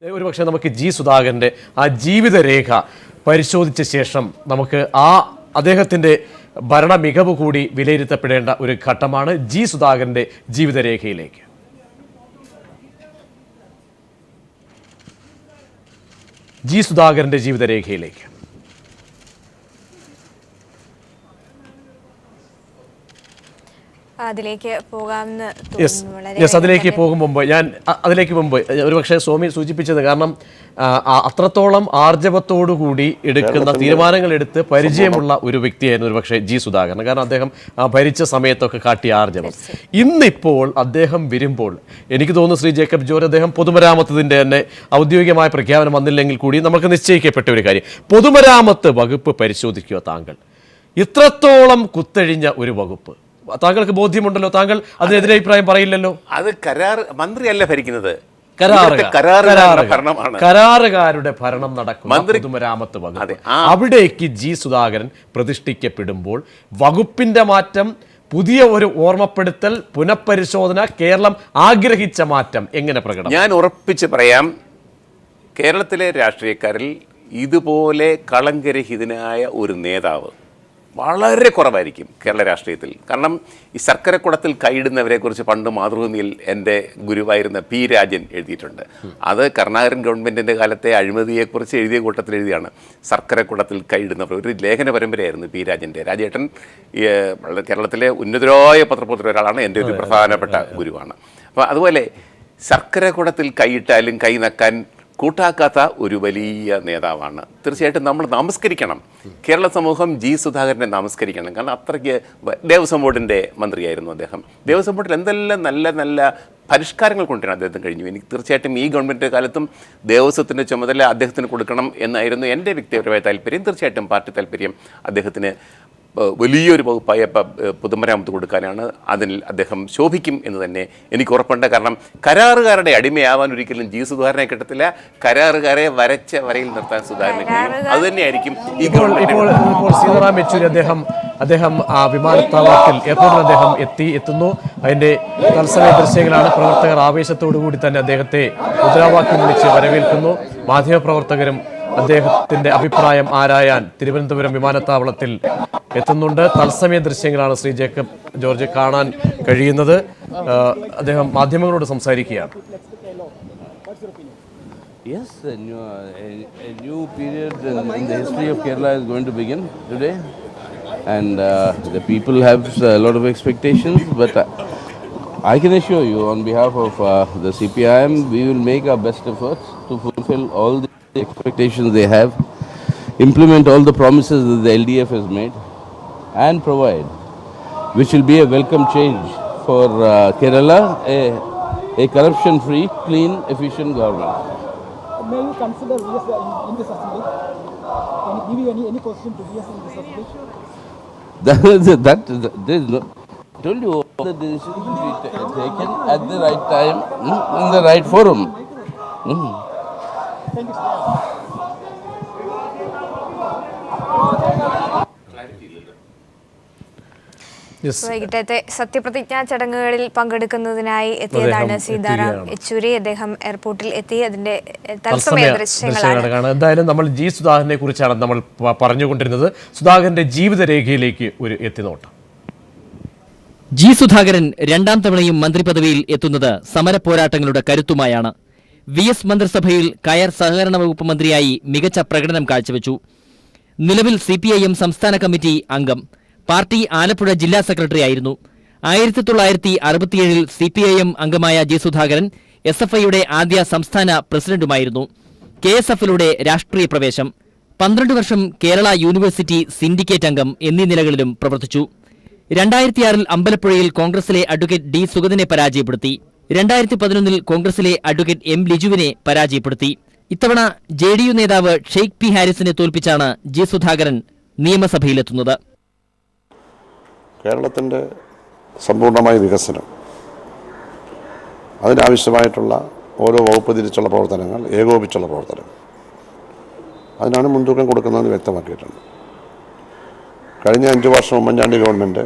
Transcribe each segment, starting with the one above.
ഒരുപക്ഷെ നമുക്ക് ജി സുധാകരൻ്റെ ആ ജീവിതരേഖ പരിശോധിച്ച ശേഷം നമുക്ക് അദ്ദേഹത്തിൻ്റെ ഭരണ മികവ് കൂടി വിലയിരുത്തപ്പെടേണ്ട ഒരു ഘട്ടമാണ് ജി സുധാകരൻ്റെ ജീവിതരേഖയിലേക്ക്. ജി സുധാകരൻ്റെ ജീവിതരേഖയിലേക്ക് അതിലേക്ക് പോകും മുമ്പ് ഒരുപക്ഷെ സ്വാമി സൂചിപ്പിച്ചത് കാരണം അത്രത്തോളം ആർജവത്തോടുകൂടി എടുക്കുന്ന തീരുമാനങ്ങൾ എടുത്ത് പരിചയമുള്ള ഒരു വ്യക്തിയായിരുന്നു ഒരുപക്ഷെ ജി സുധാകരൻ. കാരണം അദ്ദേഹം ഭരിച്ച സമയത്തൊക്കെ കാട്ടിയ ആർജവം ഇന്നിപ്പോൾ അദ്ദേഹം വരുമ്പോൾ എനിക്ക് തോന്നുന്നു ശ്രീ ജേക്കബ് ജോർജ് അദ്ദേഹം പൊതുമരാമത്തിൻ്റെ തന്നെ ഔദ്യോഗികമായ പ്രഖ്യാപനം വന്നില്ലെങ്കിൽ കൂടി നമുക്ക് നിശ്ചയിക്കപ്പെട്ട ഒരു കാര്യം, പൊതുമരാമത്ത് വകുപ്പ് പരിശോധിക്കുക. താങ്കൾ ഇത്രത്തോളം കുത്തഴിഞ്ഞ ഒരു വകുപ്പ് താങ്കൾക്ക് ബോധ്യമുണ്ടല്ലോ, താങ്കൾ അതിനെതിരെ അഭിപ്രായം പറയില്ലല്ലോ. അത് മന്ത്രിയല്ല ഭരിക്കുന്നത്, കരാറുകാരുടെ ഭരണം നടക്കുന്ന പൊതുമരാമത്ത് വകുപ്പ്. അവിടേക്ക് ജി സുധാകരൻ പ്രതിഷ്ഠിക്കപ്പെടുമ്പോൾ വകുപ്പിന്റെ മാറ്റം, പുതിയ ഒരു ഓർമ്മപ്പെടുത്തൽ, പുനഃപരിശോധന, കേരളം ആഗ്രഹിച്ച മാറ്റം എങ്ങനെ പ്രകടനം? ഞാൻ ഉറപ്പിച്ച് പറയാം, കേരളത്തിലെ രാഷ്ട്രീയക്കാരിൽ ഇതുപോലെ കളങ്കരഹിതനായ ഒരു നേതാവ് വളരെ കുറവായിരിക്കും കേരള രാഷ്ട്രീയത്തിൽ. കാരണം ഈ ശർക്കരക്കുടത്തിൽ കൈയിടുന്നവരെക്കുറിച്ച് പണ്ട് മാതൃഭൂമിയിൽ എൻ്റെ ഗുരുവായിരുന്ന പി രാജൻ എഴുതിയിട്ടുണ്ട്. അത് കരുണാകരൻ ഗവൺമെൻറ്റിൻ്റെ കാലത്തെ അഴിമതിയെക്കുറിച്ച് എഴുതിയ കൂട്ടത്തിൽ എഴുതിയാണ്. ശർക്കരക്കുടത്തിൽ കൈയിടുന്നവർ ഒരു ലേഖന പരമ്പരയായിരുന്നു പി രാജൻ്റെ. രാജേട്ടൻ കേരളത്തിലെ ഉന്നതരായ പത്രപ്രവർത്തകർ ഒരാളാണ്, എൻ്റെ ഒരു പ്രധാനപ്പെട്ട ഗുരുവാണ്. അപ്പോൾ അതുപോലെ ശർക്കരക്കുടത്തിൽ കൈയിട്ടാലും കൈ നക്കാൻ കൂട്ടാക്കാത്ത ഒരു വലിയ നേതാവാണ്. തീർച്ചയായിട്ടും നമ്മൾ നമസ്കരിക്കണം, കേരള സമൂഹം ജി സുധാകരനെ നമസ്കരിക്കണം. കാരണം അത്രയ്ക്ക് ദേവസ്വം ബോർഡിൻ്റെ മന്ത്രിയായിരുന്നു അദ്ദേഹം. ദേവസ്വം ബോർഡിൽ എന്തെല്ലാം നല്ല നല്ല പരിഷ്കാരങ്ങൾ കൊണ്ടുവരാൻ അദ്ദേഹത്തിന് കഴിഞ്ഞു. എനിക്ക് തീർച്ചയായിട്ടും ഈ ഗവൺമെൻറ് കാലത്തും ദേവസ്വത്തിൻ്റെ ചുമതല അദ്ദേഹത്തിന് കൊടുക്കണം എന്നായിരുന്നു എൻ്റെ വ്യക്തിപരമായ താല്പര്യം. തീർച്ചയായിട്ടും പാർട്ടി താല്പര്യം അദ്ദേഹത്തിന് വലിയൊരു വകുപ്പായ പൊതുമരാമത്ത് കൊടുക്കാനാണ്. അതിൽ അദ്ദേഹം ശോഭിക്കും എന്ന് തന്നെ എനിക്ക് ഉറപ്പുണ്ട്. കാരണം കരാറുകാരുടെ അടിമയാവാൻ ഒരിക്കലും ജി സുധാകരനെ കിട്ടത്തില്ല. കരാറുകാരെ വരച്ച വരയിൽ നിർത്താൻ സുധാകരനെ കഴിയും. അത് തന്നെയായിരിക്കും ഇപ്പോൾ സീതാറാം യെച്ചൂരി അദ്ദേഹം വിമാനത്താവളത്തിൽ എയർപോർട്ടിൽ അദ്ദേഹം എത്തുന്നു. അതിന്റെ തത്സമയ ദൃശ്യങ്ങളാണ്. പ്രവർത്തകർ ആവേശത്തോടു കൂടി തന്നെ അദ്ദേഹത്തെ മുദ്രാവാക്യം വിളിച്ച് വരവേൽക്കുന്നു. മാധ്യമപ്രവർത്തകരും അദ്ദേഹത്തിന്റെ അഭിപ്രായം ആരായാൻ തിരുവനന്തപുരം വിമാനത്താവളത്തിൽ എത്തുന്നുണ്ട്. തത്സമയ ദൃശ്യങ്ങളാണ് ശ്രീ ജേക്കബ് ജോർജ് കാണാൻ കഴിയുന്നത്. അദ്ദേഹം മാധ്യമങ്ങളോട് സംസാരിക്കുകയാണ്. Yes, a new period in the history of Kerala is going to begin today, and the people have a lot of expectations, but I can assure you on behalf of the CPIM, we will make our best efforts to fulfill all the expectations they have, implement all the promises that the LDF has made, and provide, which will be a welcome change for Kerala, a corruption-free, clean, efficient government. May you consider VS in this assembly? Can you give any position to VS in this assembly? There is no. I told you all the decisions will be taken at the right time, in the right forum. Thank you, വൈകിട്ടത്തെ സത്യപ്രതിജ്ഞാ ചടങ്ങുകളിൽ പങ്കെടുക്കുന്നതിനായി എത്തിയതാണ് സീതാറാം യെച്ചൂരി. അദ്ദേഹം എയർപോർട്ടിൽ എത്തി. അതിന്റെ തത്സമയ ദൃശ്യങ്ങളാണ്. എന്തായാലും നമ്മൾ ജി സുധാകരനെ കുറിച്ചാണ് നമ്മൾ പറഞ്ഞുകൊണ്ടിരുന്നത്. സുധാകരന്റെ ജീവിതരേഖയിലേക്ക് ഒരു എത്തിനോട്ടം. ജി സുധാകരൻ രണ്ടാം തവണയും മന്ത്രിപദവിയിൽ എത്തുന്നത് സമരപോരാട്ടങ്ങളുടെ കരുത്തുമായാണ്. VS മന്ത്രിസഭയിൽ കയർ സഹകരണ വകുപ്പ് മന്ത്രിയായി മികച്ച പ്രകടനം കാഴ്ചവെച്ചു. നിലവിൽ CPIM സംസ്ഥാന കമ്മിറ്റി അംഗം, പാർട്ടി ആലപ്പുഴ ജില്ലാ സെക്രട്ടറി ആയിരുന്നു. 1967 CPIM അംഗമായ ജി സുധാകരൻ SFIയുടെ ആദ്യ സംസ്ഥാന പ്രസിഡന്റുമായിരുന്നു. KSFലൂടെ രാഷ്ട്രീയ പ്രവേശം, 12 വർഷം കേരള യൂണിവേഴ്സിറ്റി സിൻഡിക്കേറ്റ് അംഗം എന്നീ നിലകളിലും പ്രവർത്തിച്ചു. 2006 അമ്പലപ്പുഴയിൽ കോൺഗ്രസിലെ അഡ്വക്കേറ്റ് D സുഗതനെ പരാജയപ്പെടുത്തി. 2011 കോൺഗ്രസിലെ അഡ്വക്കേറ്റ് M ലിജുവിനെ പരാജയപ്പെടുത്തി. ഇത്തവണ JDU നേതാവ് ഷെയ്ഖ് പി ഹാരിസിനെ തോൽപ്പിച്ചാണ് ജി സുധാകരൻ നിയമസഭയിലെത്തുന്നത്. കേരളത്തിൻ്റെ സമ്പൂർണ്ണമായ വികസനം, അതിനാവശ്യമായിട്ടുള്ള ഓരോ വകുപ്പ് തിരിച്ചുള്ള പ്രവർത്തനങ്ങൾ, ഏകോപിച്ചുള്ള പ്രവർത്തനം, അതിനാണ് മുൻതൂക്കം കൊടുക്കുന്നതെന്ന് വ്യക്തമാക്കിയിട്ടുണ്ട്. കഴിഞ്ഞ 5 വർഷം ഉമ്മൻചാണ്ടി ഗവൺമെൻറ്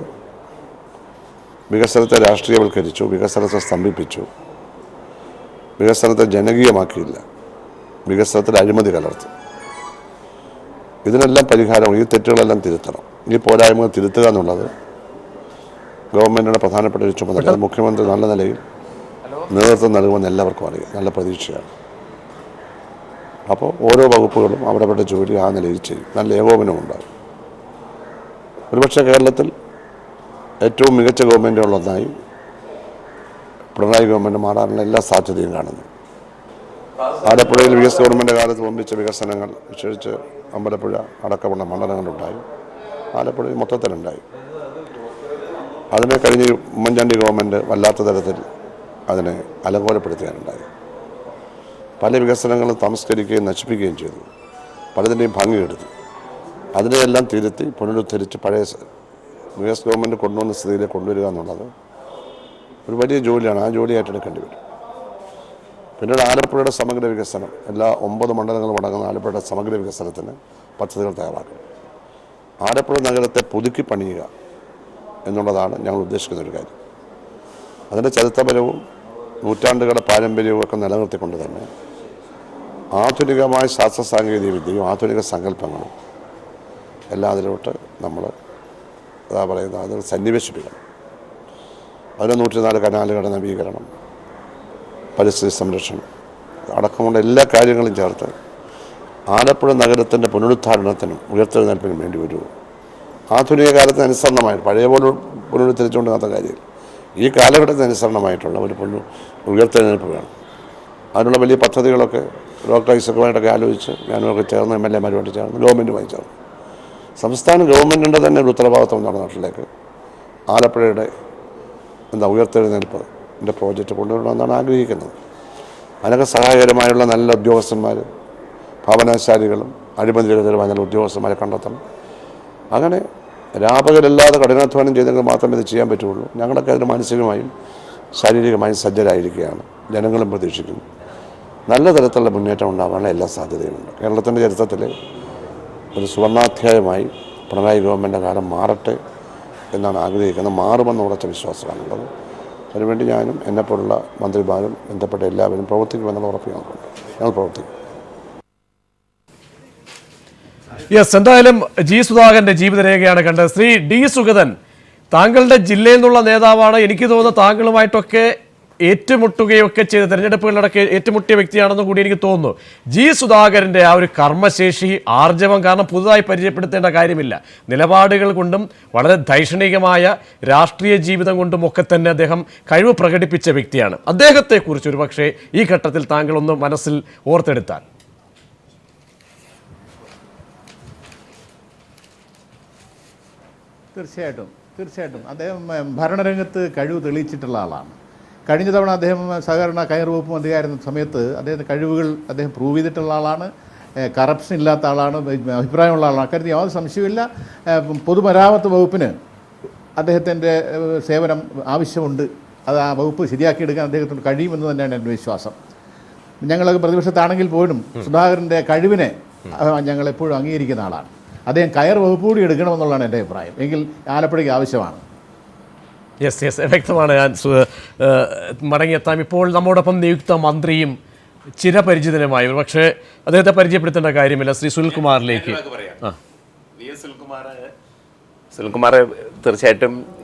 വികസനത്തെ രാഷ്ട്രീയവൽക്കരിച്ചു, വികസനത്തെ സ്തംഭിപ്പിച്ചു, വികസനത്തെ ജനകീയമാക്കിയില്ല. വികസനത്തിൽ അഴിമതി കലർത്തി. ഇതിനെല്ലാം പരിഹാരം, ഈ തെറ്റുകളെല്ലാം തിരുത്തണം. ഈ പോരായ്മകൾ തിരുത്തുക എന്നുള്ളത് ഗവൺമെൻറ്റിൻ്റെ പ്രധാനപ്പെട്ട ഒരു ചുമതല. മുഖ്യമന്ത്രി നല്ല നിലയിൽ നേതൃത്വം നൽകുമെന്ന് എല്ലാവർക്കും അറിയാം, നല്ല പ്രതീക്ഷയാണ്. അപ്പോൾ ഓരോ വകുപ്പുകളും അവരവരുടെ ജോലി ആ നിലയിൽ ചെയ്യും, നല്ല ഏകോപനം ഉണ്ടാകും. ഒരുപക്ഷെ കേരളത്തിൽ ഏറ്റവും മികച്ച ഗവൺമെൻറ്റുകളൊന്നായി പിണറായി ഗവൺമെൻറ് മാറാനുള്ള എല്ലാ സാധ്യതയും കാണുന്നു. ആലപ്പുഴയിൽ ഗവൺമെൻറ് കാലത്ത് വമ്പിച്ച വികസനങ്ങൾ, വിശേഷിച്ച് അമ്പലപ്പുഴ അടക്കമുള്ള മണ്ഡലങ്ങളുണ്ടായി. ആലപ്പുഴയിൽ മൊത്തത്തിലുണ്ടായി. അതിനെ കഴിഞ്ഞ് ഉമ്മൻചാണ്ടി ഗവൺമെൻറ് വല്ലാത്ത തരത്തിൽ അതിനെ അലങ്കോലപ്പെടുത്തിയാനുണ്ടായി. പല വികസനങ്ങളും തമസ്കരിക്കുകയും നശിപ്പിക്കുകയും ചെയ്തു, പലതിൻ്റെയും ഭംഗിയെടുത്തു. അതിനെയെല്ലാം തിരുത്തി പുനരുദ്ധരിച്ച് പഴയ ഗവൺമെൻറ് കൊണ്ടുവന്ന സ്ഥിതിയിലേക്ക് കൊണ്ടുവരിക എന്നുള്ളത് ഒരു വലിയ ജോലിയാണ്. ആ ജോലി ഏറ്റെടുക്കേണ്ടി വരും. പിന്നീട് ആലപ്പുഴയുടെ സമഗ്ര വികസനം, എല്ലാ 9 മണ്ഡലങ്ങളും അടങ്ങുന്ന ആലപ്പുഴയുടെ സമഗ്ര വികസനത്തിന് പദ്ധതികൾ തയ്യാറാക്കണം. ആലപ്പുഴ നഗരത്തെ പുതുക്കി പണിയുക എന്നുള്ളതാണ് ഞങ്ങൾ ഉദ്ദേശിക്കുന്ന ഒരു കാര്യം. അതിൻ്റെ ചരിത്രപരവും നൂറ്റാണ്ടുകളുടെ പാരമ്പര്യവും ഒക്കെ നിലനിർത്തിക്കൊണ്ട് തന്നെ ആധുനികമായ ശാസ്ത്ര സാങ്കേതിക വിദ്യയും ആധുനിക സങ്കല്പങ്ങളും എല്ലാം അതിലോട്ട് നമ്മൾ അത് സന്നിവേശിപ്പിക്കണം. അതിന് 104 കനാലുകളുടെ നവീകരണം, പരിസ്ഥിതി സംരക്ഷണം അടക്കമുള്ള എല്ലാ കാര്യങ്ങളും ചേർത്ത് ആലപ്പുഴ നഗരത്തിൻ്റെ പുനരുദ്ധാരണത്തിനും ഉയർത്തെഴുന്നേൽപ്പിനും വേണ്ടി ഒരു ആധുനിക കാലത്തിന് അനുസരണമായിട്ട്, പഴയ പോലെ പുനരുദ്ധരിച്ചുകൊണ്ട് നടന്ന കാര്യം, ഈ കാലഘട്ടത്തിന് അനുസരണമായിട്ടുള്ള ഒരു ഉയർത്തെഴുന്നേൽപ്പ് വേണം. അതിനുള്ള വലിയ പദ്ധതികളൊക്കെ ഡോക്ടർ ഐസക്കുമായിട്ടൊക്കെ ആലോചിച്ച് ഞാനൊക്കെ ചേർന്ന് MLA മാരുമായിട്ട് ചേർന്ന് ഗവൺമെൻറ്റുമായി ചേർന്ന് സംസ്ഥാന ഗവൺമെൻറ്റിൻ്റെ തന്നെ ഒരു ഉത്തരവാദിത്വം നമ്മുടെ നാട്ടിലേക്ക് ആലപ്പുഴയുടെ ഉയർത്തെഴുന്നേൽപ്പിൻ്റെ പ്രോജക്റ്റ് കൊണ്ടുവരണമെന്നാണ് ആഗ്രഹിക്കുന്നത്. അതിനൊക്കെ സഹായകരമായുള്ള നല്ല ഉദ്യോഗസ്ഥന്മാർ, ഭാവനാശാലികളും അഴിമതിരഹിതരുമായ നല്ല ഉദ്യോഗസ്ഥന്മാരെ കണ്ടെത്തണം. അങ്ങനെ രാപകലല്ലാതെ കഠിനാധ്വാനം ചെയ്തെങ്കിൽ മാത്രമേ ഇത് ചെയ്യാൻ പറ്റുള്ളൂ. ഞങ്ങളൊക്കെ അതിന് മാനസികമായും ശാരീരികമായും സജ്ജരായിരിക്കുകയാണ്. ജനങ്ങളും പ്രതീക്ഷിക്കുന്നു. നല്ല തരത്തിലുള്ള മുന്നേറ്റം ഉണ്ടാകാനുള്ള എല്ലാ സാധ്യതയുമുണ്ട്. കേരളത്തിൻ്റെ ചരിത്രത്തിൽ ഒരു സുവർണാധ്യായമായി പിണറായി ഗവൺമെൻറ് കാലം മാറട്ടെ എന്നാണ് ആഗ്രഹിക്കുന്നത്. മാറുമെന്ന് ഉറച്ച വിശ്വാസമാണുള്ളത്. അതിനുവേണ്ടി ഞാനും എന്നെപ്പോലുള്ള മന്ത്രിമാരും ബന്ധപ്പെട്ട എല്ലാവരും പ്രവർത്തിക്കുമെന്നുള്ള ഉറപ്പ് ഞങ്ങൾക്കുണ്ട്. ഞങ്ങൾ പ്രവർത്തിക്കും. യെസ്, എന്തായാലും ജി സുധാകരന്റെ ജീവിതരേഖയാണ് കണ്ടത്. ശ്രീ ഡി സുഗതൻ, താങ്കളുടെ ജില്ലയിൽ നിന്നുള്ള നേതാവാണ്. എനിക്ക് തോന്നുന്നു താങ്കളുമായിട്ടൊക്കെ ഏറ്റുമുട്ടുകയൊക്കെ ചെയ്ത് തെരഞ്ഞെടുപ്പുകളിലൊക്കെ ഏറ്റുമുട്ടിയ വ്യക്തിയാണെന്ന് കൂടി എനിക്ക് തോന്നുന്നു. ജി സുധാകരൻ്റെ ആ ഒരു കർമ്മശേഷി, ആർജവം, കാരണം പുതുതായി പരിചയപ്പെടുത്തേണ്ട കാര്യമില്ല. നിലപാടുകൾ കൊണ്ടും വളരെ ധൈഷണികമായ രാഷ്ട്രീയ ജീവിതം കൊണ്ടും ഒക്കെ തന്നെ അദ്ദേഹം കഴിവ് പ്രകടിപ്പിച്ച വ്യക്തിയാണ്. അദ്ദേഹത്തെക്കുറിച്ച് ഒരു പക്ഷേ ഈ ഘട്ടത്തിൽ താങ്കളൊന്ന് മനസ്സിൽ ഓർത്തെടുത്താൽ. തീർച്ചയായിട്ടും അദ്ദേഹം ഭരണരംഗത്ത് കഴിവ് തെളിയിച്ചിട്ടുള്ള ആളാണ്. കഴിഞ്ഞ തവണ അദ്ദേഹം സഹകരണ കയർ വകുപ്പ് മന്ത്രിയായിരുന്ന സമയത്ത് അദ്ദേഹത്തിൻ്റെ കഴിവുകൾ അദ്ദേഹം പ്രൂവ് ചെയ്തിട്ടുള്ള ആളാണ്. കറപ്ഷൻ ഇല്ലാത്ത ആളാണ്, അഭിപ്രായമുള്ള ആളാണ്. അക്കാര്യത്തിൽ യാതൊരു സംശയമില്ല. പൊതുമരാമത്ത് വകുപ്പിന് അദ്ദേഹത്തിൻ്റെ സേവനം ആവശ്യമുണ്ട്. അത് ആ വകുപ്പ് ശരിയാക്കിയെടുക്കാൻ അദ്ദേഹത്തിന് കഴിയുമെന്ന് തന്നെയാണ് എൻ്റെ വിശ്വാസം. ഞങ്ങളൊക്കെ പ്രതിപക്ഷത്താണെങ്കിൽ പോലും സുധാകരൻ്റെ കഴിവിനെ ഞങ്ങളെപ്പോഴും അംഗീകരിക്കുന്ന ആളാണ്. അദ്ദേഹം കയർ വകുപ്പ് കൂടി എടുക്കണമെന്നുള്ളതാണ് എൻ്റെ അഭിപ്രായം. എങ്കിൽ ആലപ്പുഴയ്ക്ക് ആവശ്യമാണ്. യെസ്, വ്യക്തമാണ്. ഞാൻ മടങ്ങിയെത്താം. ഇപ്പോൾ നമ്മോടൊപ്പം നിയുക്ത മന്ത്രിയും ചിരപരിചിതനുമായി, പക്ഷേ അദ്ദേഹത്തെ പരിചയപ്പെടുത്തേണ്ട കാര്യമില്ല, ശ്രീ സുനിൽകുമാറിലേക്ക്. സുനിൽകുമാർ തീർച്ചയായിട്ടും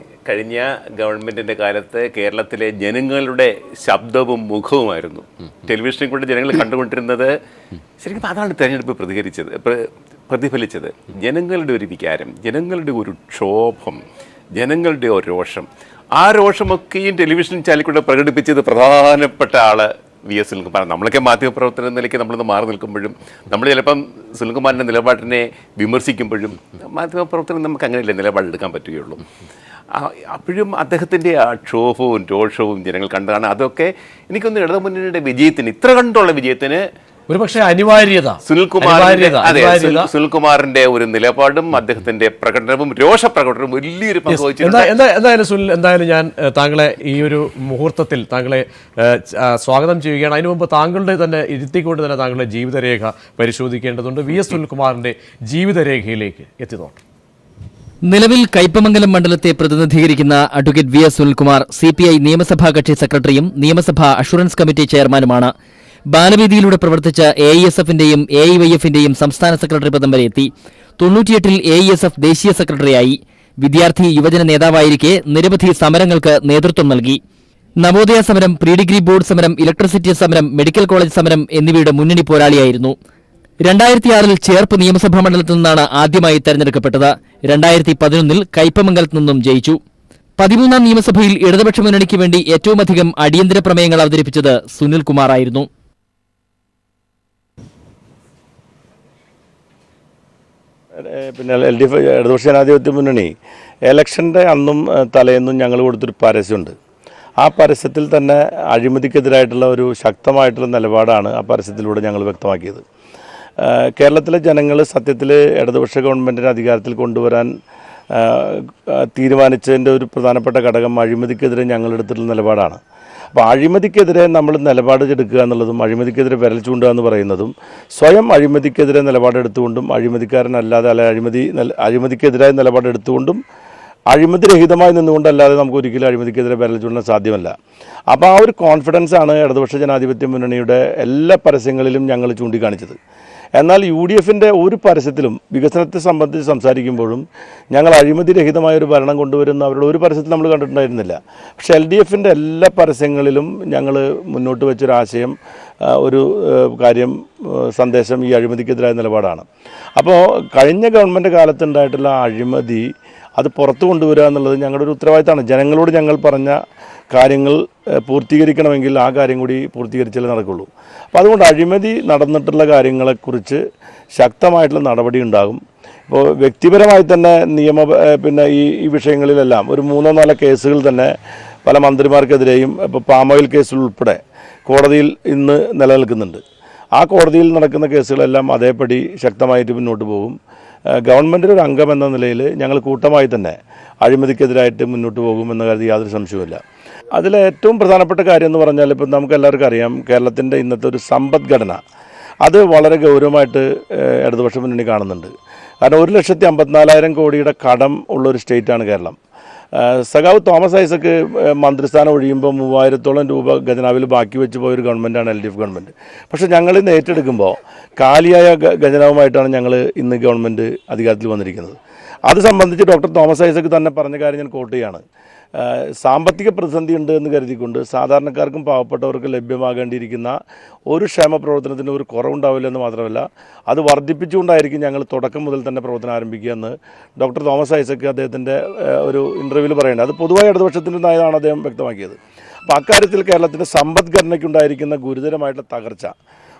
കഴിഞ്ഞ ഗവൺമെൻറ്റിൻ്റെ കാലത്ത് കേരളത്തിലെ ജനങ്ങളുടെ ശബ്ദവും മുഖവുമായിരുന്നു. ടെലിവിഷനിൽ കൂടെ ജനങ്ങൾ കണ്ടുകൊണ്ടിരുന്നത്. ശരിക്കും അതാണ് തെരഞ്ഞെടുപ്പ് പ്രതിഫലിച്ചത്. ജനങ്ങളുടെ ഒരു വികാരം, ജനങ്ങളുടെ ഒരു ക്ഷോഭം, ജനങ്ങളുടെ ഒരു രോഷം. ആ രോഷമൊക്കെയും ടെലിവിഷൻ ചാനലിലൂടെ പ്രകടിപ്പിച്ചത് പ്രധാനപ്പെട്ട ആൾ VS സുനിൽകുമാർ. നമ്മളൊക്കെ മാധ്യമപ്രവർത്തന നിലയ്ക്ക് നമ്മളൊന്ന് മാറി നിൽക്കുമ്പോഴും, നമ്മൾ ചിലപ്പം സുനിൽകുമാറിൻ്റെ നിലപാടിനെ വിമർശിക്കുമ്പോഴും, മാധ്യമപ്രവർത്തനം നമുക്ക് അങ്ങനെയല്ലേ നിലപാടെടുക്കാൻ പറ്റുകയുള്ളൂ. അപ്പോഴും അദ്ദേഹത്തിൻ്റെ ആ ക്ഷോഭവും രോഷവും ജനങ്ങൾ കണ്ടതാണ്. അതൊക്കെ എനിക്കൊന്ന് ഇടതുമുന്നണിയുടെ വിജയത്തിന്, ഇത്ര കണ്ടുള്ള വിജയത്തിന് ഒരുപക്ഷെ അനിവാര്യത, സുനിൽകുമാറിന്റെ ഒരു നിലപാടും അദ്ദേഹത്തിന്റെ പ്രകടനവും രോഷപ്രകടനവും വലിയൊരു പങ്ക് വഹിച്ചിട്ടുണ്ട്. എന്തായാലും ഞാൻ താങ്കളെ ഈ ഒരു മുഹൂർത്തത്തിൽ താങ്കളെ സ്വാഗതം ചെയ്യുകയാണ്. അതിനു മുമ്പ് താങ്കളുടെ തന്നെ ഇരുത്തിക്കൊണ്ട് തന്നെ താങ്കളുടെ ജീവിതരേഖ പരിശോധിക്കേണ്ടതുണ്ട്. VS സുനിൽകുമാറിന്റെ ജീവിതരേഖയിലേക്ക് എത്തിനോക്കാം. നിലവിൽ കയ്പമംഗലം മണ്ഡലത്തെ പ്രതിനിധീകരിക്കുന്ന അഡ്വക്കേറ്റ് VS സുനിൽകുമാർ CPI നിയമസഭാ കക്ഷി സെക്രട്ടറിയും നിയമസഭാ അഷുറൻസ് കമ്മിറ്റി ചെയർമാനുമാണ്. ബാലവേദിയിലൂടെ പ്രവർത്തിച്ച AISF-ന്റെയും AIYF-ന്റെയും സംസ്ഥാന സെക്രട്ടറി പദം വരെ എത്തി. 98-ൽ AISF ദേശീയ സെക്രട്ടറിയായി. വിദ്യാർത്ഥി യുവജന നേതാവായിരിക്കെ നിരവധി സമരങ്ങൾക്ക് നേതൃത്വം നൽകി. നവോദയ സമരം, പ്രീ ഡിഗ്രി ബോർഡ് സമരം, ഇലക്ട്രിസിറ്റി സമരം, മെഡിക്കൽ കോളേജ് സമരം എന്നിവയുടെ മുന്നണി പോരാളിയായിരുന്നു. 2006-ൽ ചേർപ്പ് നിയമസഭാ മണ്ഡലത്തിൽ നിന്നാണ് ആദ്യമായി തെരഞ്ഞെടുക്കപ്പെട്ടത്. 2011-ൽ കയ്പമംഗലത്ത് നിന്നും ജയിച്ചു. 13-ാം നിയമസഭയിൽ ഇടതുപക്ഷ മുന്നണിക്ക് വേണ്ടി ഏറ്റവുമധികം അടിയന്തര പ്രമേയങ്ങൾ അവതരിപ്പിച്ചത് സുനിൽകുമാർ ആയിരുന്നു. പിന്നെ LDF ഇടതുപക്ഷ ജനാധിപത്യ മുന്നണി ഇലക്ഷൻ്റെ അന്നും തലേന്നും ഞങ്ങൾ കൊടുത്തൊരു പരസ്യമുണ്ട്. ആ പരസ്യത്തിൽ തന്നെ അഴിമതിക്കെതിരായിട്ടുള്ള ഒരു ശക്തമായിട്ടുള്ള നിലപാടാണ് ആ പരസ്യത്തിലൂടെ ഞങ്ങൾ വ്യക്തമാക്കിയത്. കേരളത്തിലെ ജനങ്ങൾ സത്യത്തിൽ ഇടതുപക്ഷ ഗവൺമെൻറ്റിനെ അധികാരത്തിൽ കൊണ്ടുവരാൻ തീരുമാനിച്ചതിൻ്റെ ഒരു പ്രധാനപ്പെട്ട ഘടകം അഴിമതിക്കെതിരെ ഞങ്ങളെടുത്തിട്ടുള്ള നിലപാടാണ്. അപ്പോൾ അഴിമതിക്കെതിരെ നമ്മൾ നിലപാടെടുക്കുക എന്നുള്ളതും അഴിമതിക്കെതിരെ വിരൽ ചൂണ്ടുക എന്ന് പറയുന്നതും സ്വയം അഴിമതിക്കെതിരെ നിലപാടെടുത്തുകൊണ്ടും അഴിമതിക്കാരനല്ലാതെ അഴിമതിക്കെതിരായ നിലപാടെടുത്തുകൊണ്ടും അഴിമതിരഹിതമായി നിന്നുകൊണ്ടല്ലാതെ നമുക്ക് ഒരിക്കലും അഴിമതിക്കെതിരെ വിരൽ ചൂണ്ടാൻ സാധ്യമല്ല. അപ്പോൾ ആ ഒരു കോൺഫിഡൻസാണ് ഇടതുപക്ഷ ജനാധിപത്യ മുന്നണിയുടെ എല്ലാ പരസ്യങ്ങളിലും ഞങ്ങൾ ചൂണ്ടിക്കാണിച്ചത്. എന്നാൽ UDF-ൻ്റെ ഒരു പരസ്യത്തിലും വികസനത്തെ സംബന്ധിച്ച് സംസാരിക്കുമ്പോഴും ഞങ്ങൾ അഴിമതിരഹിതമായൊരു ഭരണം കൊണ്ടുവരുന്ന അവരുടെ ഒരു പരസ്യത്തിൽ നമ്മൾ കണ്ടിട്ടുണ്ടായിരുന്നില്ല. പക്ഷേ LDF-ൻ്റെ എല്ലാ പരസ്യങ്ങളിലും ഞങ്ങൾ മുന്നോട്ട് വെച്ചൊരാശയം, ഒരു കാര്യം, സന്ദേശം ഈ അഴിമതിക്കെതിരായ നിലപാടാണ്. അപ്പോൾ കഴിഞ്ഞ ഗവൺമെൻറ് കാലത്തുണ്ടായിട്ടുള്ള അഴിമതി അത് പുറത്തു കൊണ്ടുവരിക എന്നുള്ളത് ഞങ്ങളുടെ ഒരു ഉത്തരവാദിത്തമാണ്. ജനങ്ങളോട് ഞങ്ങൾ പറഞ്ഞ കാര്യങ്ങൾ പൂർത്തീകരിക്കണമെങ്കിൽ ആ കാര്യം കൂടി പൂർത്തീകരിച്ചാലേ നടക്കുള്ളൂ. അപ്പോൾ അതുകൊണ്ട് അഴിമതി നടന്നിട്ടുള്ള കാര്യങ്ങളെക്കുറിച്ച് ശക്തമായിട്ടുള്ള നടപടി ഉണ്ടാകും. ഇപ്പോൾ വ്യക്തിപരമായി തന്നെ പിന്നെ ഈ വിഷയങ്ങളിലെല്ലാം ഒരു 3-4 കേസുകൾ തന്നെ പല മന്ത്രിമാർക്കെതിരെയും ഇപ്പോൾ പാമോയിൽ കേസുകൾ ഉൾപ്പെടെ കോടതിയിൽ ഇന്ന് നിലനിൽക്കുന്നുണ്ട്. ആ കോടതിയിൽ നടക്കുന്ന കേസുകളെല്ലാം അതേപടി ശക്തമായിട്ട് മുന്നോട്ട് പോകും. ഗവൺമെൻറ്റിൻ്റെ ഒരു അംഗം എന്ന നിലയിൽ ഞങ്ങൾ കൂട്ടമായി തന്നെ അഴിമതിക്കെതിരായിട്ട് മുന്നോട്ട് പോകുമെന്ന കാര്യത്തിൽ യാതൊരു സംശയവുമില്ല. അതിലെ ഏറ്റവും പ്രധാനപ്പെട്ട കാര്യം എന്ന് പറഞ്ഞാൽ ഇപ്പം നമുക്ക് എല്ലാവർക്കും അറിയാം, കേരളത്തിൻ്റെ ഇന്നത്തെ ഒരു സമ്പദ്ഘടന അത് വളരെ ഗൗരവമായിട്ട് ഇടതുപക്ഷ മുന്നണി കാണുന്നുണ്ട്. കാരണം 1,54,000 കോടിയുടെ കടം ഉള്ളൊരു സ്റ്റേറ്റാണ് കേരളം. സഖാവ് തോമസ് ഐസക്ക് മന്ത്രിസ്ഥാനം ഒഴിയുമ്പോൾ 3,000-ഓളം രൂപ ഖജനാവിൽ ബാക്കി വെച്ച് പോയൊരു ഗവൺമെൻറ്റാണ് LDF ഗവൺമെൻറ്. പക്ഷേ ഞങ്ങളിന്ന് ഏറ്റെടുക്കുമ്പോൾ കാലിയായ ഖജനാവുമായിട്ടാണ് ഞങ്ങൾ ഇന്ന് ഗവൺമെൻറ് അധികാരത്തിൽ വന്നിരിക്കുന്നത്. അത് സംബന്ധിച്ച് ഡോക്ടർ തോമസ് ഐസക്ക് തന്നെ പറഞ്ഞ കാര്യം ഞാൻ കോട്ട് ചെയ്യാണ്. സാമ്പത്തിക പ്രതിസന്ധി ഉണ്ട് എന്ന് കരുതിക്കൊണ്ട് സാധാരണക്കാർക്കും പാവപ്പെട്ടവർക്കും ലഭ്യമാകേണ്ടിയിരിക്കുന്ന ഒരു ക്ഷേമ പ്രവർത്തനത്തിന് ഒരു കുറവുണ്ടാവില്ലെന്ന് മാത്രമല്ല, അത് വർദ്ധിപ്പിച്ചുകൊണ്ടായിരിക്കും ഞങ്ങൾ തുടക്കം മുതൽ തന്നെ പ്രവർത്തനം ആരംഭിക്കുക എന്ന് ഡോക്ടർ തോമസ് ഐസക്ക് അദ്ദേഹത്തിൻ്റെ ഒരു ഇൻ്റർവ്യൂവിൽ പറയുന്നത്. അത് പൊതുവായ ഇടതുപക്ഷത്തിൻ്റെ നയമാണ് അദ്ദേഹം വ്യക്തമാക്കിയത്. അപ്പോൾ അക്കാര്യത്തിൽ കേരളത്തിൻ്റെ സമ്പദ്ഘടനയ്ക്കുണ്ടായിരിക്കുന്ന ഗുരുതരമായിട്ടുള്ള തകർച്ച,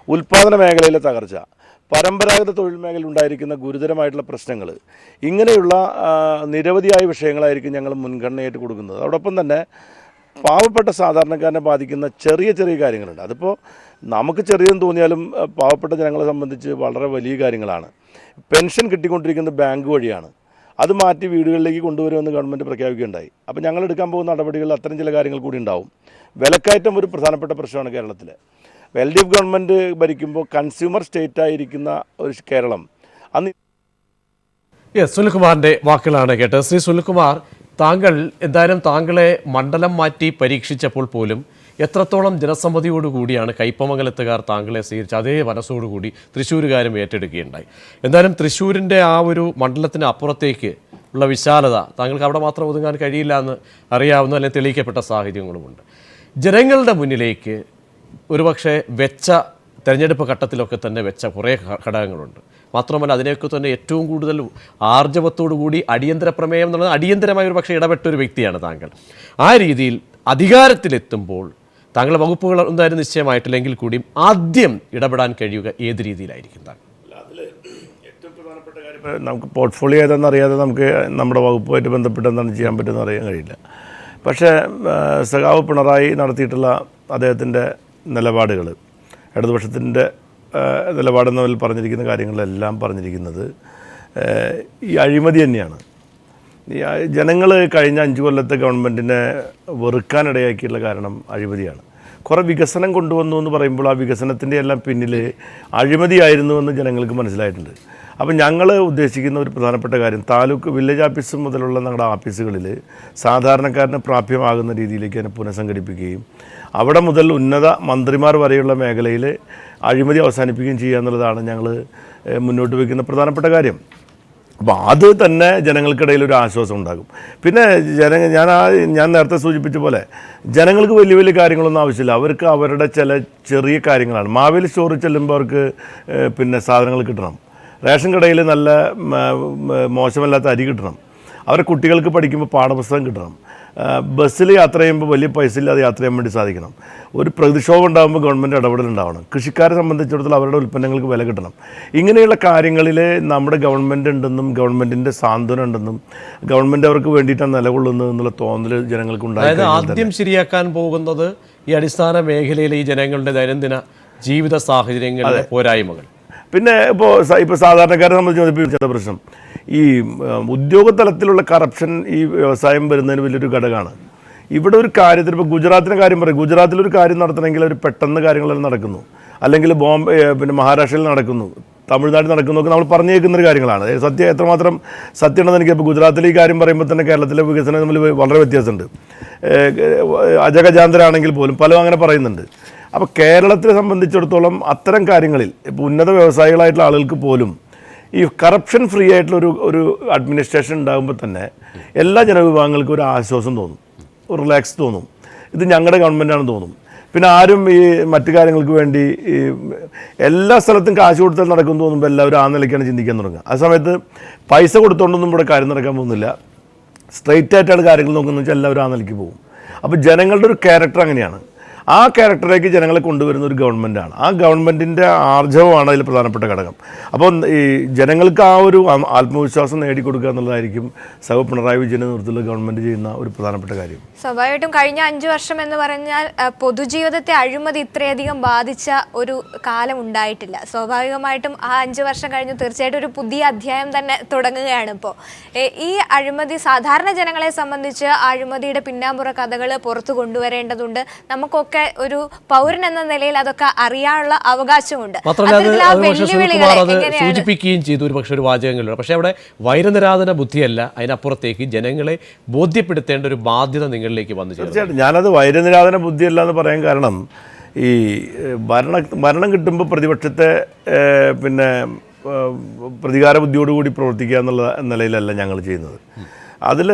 ഉൽപ്പാദന മേഖലയിലെ തകർച്ച, പരമ്പരാഗത തൊഴിൽ മേഖലയിൽ ഉണ്ടായിരിക്കുന്ന ഗുരുതരമായിട്ടുള്ള പ്രശ്നങ്ങൾ, ഇങ്ങനെയുള്ള നിരവധിയായ വിഷയങ്ങളായിരിക്കും ഞങ്ങൾ മുൻഗണനയായിട്ട് കൊടുക്കുന്നത്. അതോടൊപ്പം തന്നെ പാവപ്പെട്ട സാധാരണക്കാരനെ ബാധിക്കുന്ന ചെറിയ ചെറിയ കാര്യങ്ങളുണ്ട്. അതിപ്പോൾ നമുക്ക് ചെറിയെന്ന് തോന്നിയാലും പാവപ്പെട്ട ജനങ്ങളെ സംബന്ധിച്ച് വളരെ വലിയ കാര്യങ്ങളാണ്. പെൻഷൻ കിട്ടിക്കൊണ്ടിരിക്കുന്നത് ബാങ്ക് വഴിയാണ്. അത് മാറ്റി വീടുകളിലേക്ക് കൊണ്ടുവരുമെന്ന് ഗവൺമെൻറ് പ്രഖ്യാപിക്കുകയുണ്ടായി. അപ്പോൾ ഞങ്ങൾ എടുക്കാൻ പോകുന്ന നടപടികൾ അത്തരം ചില കാര്യങ്ങൾ കൂടി ഉണ്ടാവും. വിലക്കയറ്റം ഒരു പ്രധാനപ്പെട്ട പ്രശ്നമാണ് കേരളത്തിൽ. LDF ഗവൺമെൻറ് ഭരിക്കുമ്പോൾ കൺസ്യൂമർ സ്റ്റേറ്റ് ആയിരിക്കുന്ന ഒരു കേരളം അന്ന്. സുനിൽകുമാറിൻ്റെ വാക്കുകളാണ് കേട്ടത്. ശ്രീ സുനിൽകുമാർ, താങ്കൾ എന്തായാലും താങ്കളെ മണ്ഡലം മാറ്റി പരീക്ഷിച്ചപ്പോൾ പോലും എത്രത്തോളം ജനസമ്മതിയോടുകൂടിയാണ് കയ്പമംഗലത്തുകാർ താങ്കളെ സ്വീകരിച്ച് അതേ മനസ്സോടുകൂടി തൃശ്ശൂരുകാരും ഏറ്റെടുക്കുകയുണ്ടായി. എന്തായാലും തൃശ്ശൂരിൻ്റെ ആ ഒരു മണ്ഡലത്തിന് അപ്പുറത്തേക്ക് ഉള്ള വിശാലത താങ്കൾക്ക് അവിടെ മാത്രം ഒതുങ്ങാൻ കഴിയില്ല എന്ന് അറിയാവുന്ന അല്ലെങ്കിൽ തെളിയിക്കപ്പെട്ട സാഹചര്യങ്ങളുമുണ്ട്. ജനങ്ങളുടെ മുന്നിലേക്ക് ഒരുപക്ഷെ വെച്ച തെരഞ്ഞെടുപ്പ് ഘട്ടത്തിലൊക്കെ തന്നെ വെച്ച കുറേ ഘടകങ്ങളുണ്ട്. മാത്രമല്ല അതിനെയൊക്കെ തന്നെ ഏറ്റവും കൂടുതൽ ആർജവത്തോടുകൂടി അടിയന്തര പ്രമേയം എന്നുള്ളത് അടിയന്തരമായ ഒരു പക്ഷേ ഇടപെട്ടൊരു വ്യക്തിയാണ് താങ്കൾ. ആ രീതിയിൽ അധികാരത്തിലെത്തുമ്പോൾ താങ്കളുടെ വകുപ്പുകൾ എന്തായാലും നിശ്ചയമായിട്ടില്ലെങ്കിൽ കൂടിയും ആദ്യം ഇടപെടാൻ കഴിയുക ഏത് രീതിയിലായിരിക്കും താങ്കൾ? അതിൽ ഏറ്റവും പ്രധാനപ്പെട്ട കാര്യം, നമുക്ക് പോർട്ട്ഫോളിയോ ഏതാണെന്ന് അറിയാതെ നമുക്ക് നമ്മുടെ വകുപ്പുമായിട്ട് ബന്ധപ്പെട്ട് എന്താണ് ചെയ്യാൻ പറ്റുമെന്ന് അറിയാൻ കഴിയില്ല. പക്ഷേ സഖാവ് പിണറായി നടത്തിയിട്ടുള്ള അദ്ദേഹത്തിൻ്റെ നിലപാടുകൾ, ഇടതുപക്ഷത്തിൻ്റെ നിലപാടെന്നതിൽ പറഞ്ഞിരിക്കുന്ന കാര്യങ്ങളെല്ലാം പറഞ്ഞിരിക്കുന്നത് ഈ അഴിമതി തന്നെയാണ്. ഈ ജനങ്ങൾ കഴിഞ്ഞ 5 കൊല്ലത്തെ ഗവൺമെൻറ്റിനെ വെറുക്കാനിടയാക്കിയുള്ള കാരണം അഴിമതിയാണ്. കുറേ വികസനം കൊണ്ടുവന്നു എന്ന് പറയുമ്പോൾ ആ വികസനത്തിൻ്റെ എല്ലാം പിന്നിൽ അഴിമതിയായിരുന്നുവെന്ന് ജനങ്ങൾക്ക് മനസ്സിലായിട്ടുണ്ട്. അപ്പം ഞങ്ങൾ ഉദ്ദേശിക്കുന്ന ഒരു പ്രധാനപ്പെട്ട കാര്യം താലൂക്ക് വില്ലേജ് ഓഫീസ് മുതലുള്ള ഞങ്ങളുടെ ഓഫീസുകളിൽ സാധാരണക്കാരന് പ്രാപ്യമാകുന്ന രീതിയിലേക്ക് അതിനെ പുനഃസംഘടിപ്പിക്കുകയും അവിടെ മുതൽ ഉന്നത മന്ത്രിമാർ വരെയുള്ള മേഖലയിൽ അഴിമതി അവസാനിപ്പിക്കുകയും ചെയ്യുക എന്നുള്ളതാണ് ഞങ്ങൾ മുന്നോട്ട് വയ്ക്കുന്ന പ്രധാനപ്പെട്ട കാര്യം. അപ്പോൾ അത് തന്നെ ജനങ്ങൾക്കിടയിൽ ഒരു ആശ്വാസം ഉണ്ടാകും. പിന്നെ ഞാൻ നേരത്തെ സൂചിപ്പിച്ച പോലെ ജനങ്ങൾക്ക് വലിയ വലിയ കാര്യങ്ങളൊന്നും ആവശ്യമില്ല. അവർക്ക് അവരുടെ ചില ചെറിയ കാര്യങ്ങളാണ്. മാവേലി സ്റ്റോറിൽ ചെല്ലുമ്പോൾ അവർക്ക് പിന്നെ സാധനങ്ങൾ കിട്ടണം, റേഷൻ കടയിൽ നല്ല മോശമല്ലാത്ത അരി കിട്ടണം, അവരുടെ കുട്ടികൾക്ക് പഠിക്കുമ്പോൾ പാഠപുസ്തകം കിട്ടണം, ബസ്സിൽ യാത്ര ചെയ്യുമ്പോൾ വലിയ പൈസ ഇല്ലാതെ യാത്ര ചെയ്യാൻ വേണ്ടി സാധിക്കണം, ഒരു പ്രതിഷേധം ഉണ്ടാകുമ്പോൾ ഗവൺമെൻറ് ഇടപെടലുണ്ടാവണം, കൃഷിക്കാരെ സംബന്ധിച്ചിടത്തോളം അവരുടെ ഉൽപ്പന്നങ്ങൾക്ക് വില കിട്ടണം. ഇങ്ങനെയുള്ള കാര്യങ്ങളിൽ നമ്മുടെ ഗവൺമെൻറ് ഉണ്ടെന്നും ഗവൺമെൻറ്റിൻ്റെ സാന്ത്വനം ഉണ്ടെന്നും ഗവൺമെൻറ് അവർക്ക് വേണ്ടിയിട്ടാണ് നിലകൊള്ളുന്നത് എന്നുള്ള തോന്നൽ ജനങ്ങൾക്ക് അതായത് ആദ്യം ശരിയാക്കാൻ പോകുന്നത് ഈ അടിസ്ഥാന മേഖലയിലെ ഈ ജനങ്ങളുടെ ദൈനംദിന ജീവിത സാഹചര്യങ്ങളിലെ പോരായ്മകൾ. പിന്നെ ഇപ്പോൾ സാധാരണക്കാരെ സംബന്ധിച്ച് പ്രശ്നം ഈ ഉദ്യോഗ തലത്തിലുള്ള കറപ്ഷൻ ഈ വ്യവസായം വരുന്നതിന് വലിയൊരു ഘടകമാണ്. ഇവിടെ ഒരു കാര്യത്തിൽ ഇപ്പോൾ ഗുജറാത്തിൻ്റെ കാര്യം പറയും, ഗുജറാത്തിലൊരു കാര്യം നടത്തണമെങ്കിൽ ഒരു പെട്ടെന്ന് കാര്യങ്ങളെല്ലാം നടക്കുന്നു, അല്ലെങ്കിൽ ബോംബെ പിന്നെ മഹാരാഷ്ട്രയിൽ നടക്കുന്നു, തമിഴ്നാട്ടിൽ നടക്കുന്നതൊക്കെ നമ്മൾ പറഞ്ഞു കേൾക്കുന്നൊരു കാര്യങ്ങളാണ്. എത്രമാത്രം സത്യമാണെന്ന് എനിക്ക് ഇപ്പോൾ ഗുജറാത്തിൽ ഈ കാര്യം പറയുമ്പോൾ തന്നെ കേരളത്തിലെ വികസനം തമ്മിൽ വളരെ വ്യത്യാസമുണ്ട്. അജഗജാന്തരാണെങ്കിൽ പോലും പലരും അങ്ങനെ പറയുന്നുണ്ട്. അപ്പോൾ കേരളത്തെ സംബന്ധിച്ചിടത്തോളം അത്തരം കാര്യങ്ങളിൽ ഇപ്പോൾ ഉന്നത വ്യവസായികളായിട്ടുള്ള ആളുകൾക്ക് പോലും ഈ കറപ്ഷൻ ഫ്രീ ആയിട്ടുള്ള ഒരു അഡ്മിനിസ്ട്രേഷൻ ഉണ്ടാകുമ്പോൾ തന്നെ എല്ലാ ജനവിഭാഗങ്ങൾക്കും ഒരു ആശ്വാസം തോന്നും, ഒരു റിലാക്സ് തോന്നും, ഇത് ഞങ്ങളുടെ ഗവൺമെൻറ്റാണെന്ന് തോന്നും. പിന്നെ ആരും ഈ മറ്റു കാര്യങ്ങൾക്ക് വേണ്ടി ഈ എല്ലാ സ്ഥലത്തും കാശ് കൊടുത്താൽ നടക്കുമെന്ന് തോന്നുമ്പോൾ എല്ലാവരും ആ നിലയ്ക്കാണ് ചിന്തിക്കാൻ തുടങ്ങുക. ആ സമയത്ത് പൈസ കൊടുത്തുകൊണ്ടൊന്നും ഇവിടെ കാര്യം നടക്കാൻ പോകുന്നില്ല. സ്ട്രെയിറ്റ് ആയിട്ടാണ് കാര്യങ്ങൾ നോക്കുന്നത് വെച്ചാൽ എല്ലാവരും ആ നിലയ്ക്ക് പോകും. അപ്പോൾ ജനങ്ങളുടെ ഒരു ക്യാരക്ടർ അങ്ങനെയാണ്. ആ ക്യാരക്ടറിലേക്ക് ജനങ്ങളെ കൊണ്ടുവരുന്ന ഒരു ഗവൺമെൻറ്റാണ്. ആ ഗവൺമെൻറ്റിൻ്റെ ആർജവമാണ് അതിൽ പ്രധാനപ്പെട്ട ഘടകം. അപ്പോൾ ഈ ജനങ്ങൾക്ക് ആ ഒരു ആത്മവിശ്വാസം നേടിക്കൊടുക്കുക എന്നുള്ളതായിരിക്കും സഹ പിണറായി വിജയൻ്റെ നേതൃത്വത്തിലുള്ള ഗവൺമെൻറ് ചെയ്യുന്ന ഒരു പ്രധാനപ്പെട്ട കാര്യം. സ്വാഭാവികമായിട്ടും കഴിഞ്ഞ 5 വർഷം എന്ന് പറഞ്ഞാൽ പൊതുജീവിതത്തെ അഴിമതി ഇത്രയധികം ബാധിച്ച ഒരു കാലം ഉണ്ടായിട്ടില്ല. സ്വാഭാവികമായിട്ടും ആ 5 വർഷം കഴിഞ്ഞ് തീർച്ചയായിട്ടും ഒരു പുതിയ അധ്യായം തന്നെ തുടങ്ങുകയാണ്. ഇപ്പോൾ ഈ അഴിമതി സാധാരണ ജനങ്ങളെ സംബന്ധിച്ച് അഴിമതിയുടെ പിന്നാമ്പുറ കഥകൾ പുറത്തു കൊണ്ടുവരേണ്ടതുണ്ട്. നമുക്കൊക്കെ ഒരു പൗരൻ എന്ന നിലയിൽ അതൊക്കെ അറിയാനുള്ള അവകാശമുണ്ട്. സൂചിപ്പിക്കുകയും ചെയ്തു ഒരു പക്ഷേ ഒരു വാചകങ്ങളിലൂടെ. പക്ഷേ അവിടെ വൈരനിരാധന ബുദ്ധിയല്ല, അതിനപ്പുറത്തേക്ക് ജനങ്ങളെ ബോധ്യപ്പെടുത്തേണ്ട ഒരു ബാധ്യത നിങ്ങളിലേക്ക് വന്നു ചേർന്നു. തീർച്ചയായിട്ടും ഞാനത് വൈരനിരാധന ബുദ്ധിയല്ല എന്ന് പറയാൻ കാരണം ഈ ഭരണം കിട്ടുമ്പോൾ പ്രതിപക്ഷത്തെ പിന്നെ പ്രതികാര ബുദ്ധിയോടുകൂടി പ്രവർത്തിക്കുക എന്നുള്ള നിലയിലല്ല ഞങ്ങൾ ചെയ്യുന്നത്. അതിൽ